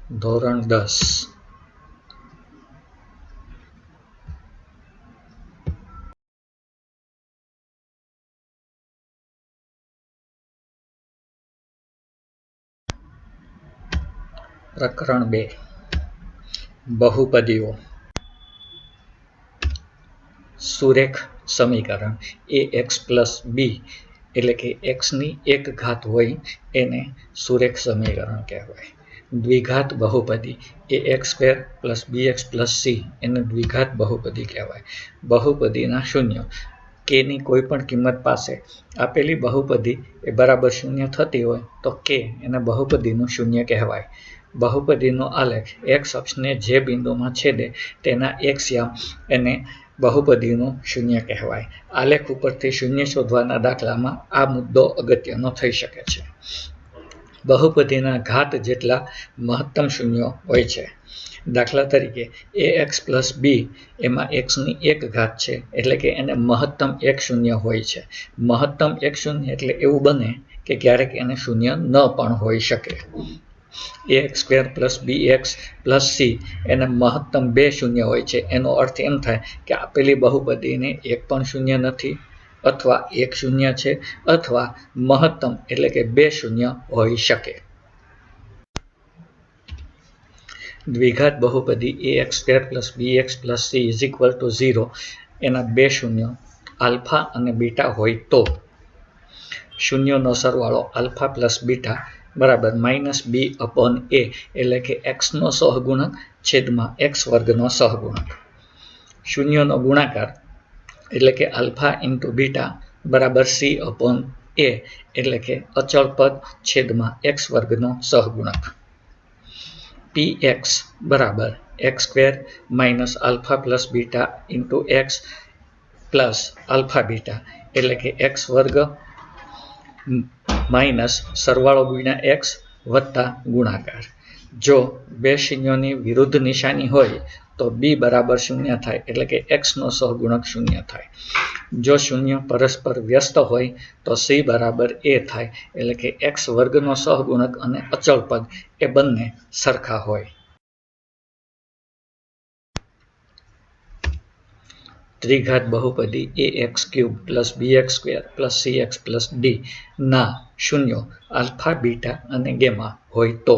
ધોરણ 10 પ્રકરણ 2 બહુપદીઓ સુરેખ સમીકરણ ax પ્લસ b એટલે કે x ની એક ઘાત હોય એને સુરેખ સમીકરણ કહેવાય. દ્વિઘાત બહુપદી ax square plus bx plus c એને દ્વિઘાત બહુપદી કહેવાય. બહુપદીના શૂન્ય k ની કોઈ પણ કિંમત પાસે આપેલી બહુપદી એ બરાબર શૂન્ય થતી હોય તો k એને બહુપદીનું શૂન્ય કહેવાય. બહુપદીનો આલેખ x અક્ષને જે બિંદુમાં છેદે તેના x યામ એને બહુપદીનું શૂન્ય કહેવાય. આલેખ ઉપરથી શૂન્ય શોધવાના દાખલામાં આ મુદ્દો અગત્યનો થઈ શકે છે. બહુપદીના ઘાત જેટલા મહત્તમ શૂન્યો હોય છે. દાખલા તરીકે ax પ્લસ b એમાં x ની એક ઘાત છે એટલે કે એને મહત્તમ એક શૂન્ય હોય છે. મહત્તમ એક શૂન્ય એટલે એવું બને કે ક્યારેક એને શૂન્ય ન પણ હોઈ શકે. ax square plus bx plus c એને મહત્તમ બે શૂન્ય હોય છે. એનો અર્થ એમ થાય કે આપેલી બહુપદીને એક પણ શૂન્ય નથી, અથવા એક શૂન્ય છે, અથવા મહત્તમ એટલે કે બે શૂન્ય હોઈ શકે. દ્વિઘાત બહુપદી ax square plus bx plus c is equal to 0 એના બે શૂન્ય આલ્ફા અને બીટા હોય તો શૂન્યનો સરવાળો આલ્ફા પ્લસ બીટા બરાબર માઇનસ બી અપોન એ એટલે કે એક્સનો સહગુણક છેદમાં એક્સ વર્ગનો સહગુણક. શૂન્યનો ગુણાકાર એટલે કે આલ્ફા ઇન્ટુ બીટા બરાબર સી અપોન એ એટલે કે અચળ પદ છેદમાં એક્સ વર્ગનો સહગુણક. px બરાબર x square minus alpha plus beta into x plus alpha beta એટલે કે એક્સ વર્ગ માઇનસ સરવાળો ગુણ્યા એક્સ વત્તા ગુણાકાર. જો બે શૂન્યોની વિરુદ્ધ નિશાની હોય તો b બરાબર શૂન્ય થાય એટલે કે એક્સનો સહગુણક શૂન્ય થાય. જો શૂન્ય પરસ્પર વ્યસ્ત હોય તો c બરાબર a થાય એટલે કે એક્સ વર્ગનો સહગુણક અને અચળ પદ એ બંને સરખા હોય. ત્રિઘાત બહુપદી ax cube plus bx square plus cx plus d ના શૂન્યો આલ્ફા બીટા અને ગેમા હોય તો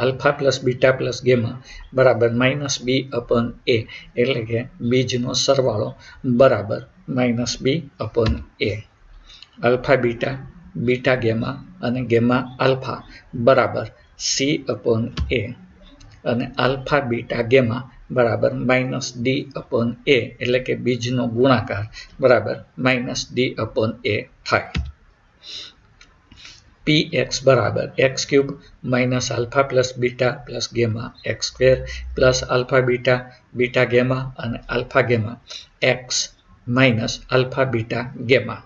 alpha plus beta plus gamma બરાબર માઇનસ બી અપોન એ એટલે કે બીજનો સરવાળો બરાબર માઇનસ બી અપોન એ. આલ્ફા બીટા, બીટા ગેમા અને ગેમા આલ્ફા બરાબર સી અપોન એ અને આલ્ફા બીટા ગેમા બરાબર માઇનસ ડી અપોન એ એટલે કે બીજનો ગુણાકાર બરાબર માઇનસ ડી અપોન એ થાય. px બરાબર x cube minus alpha plus beta plus gamma x square plus alpha beta, beta gamma અને alpha gamma x minus alpha beta gamma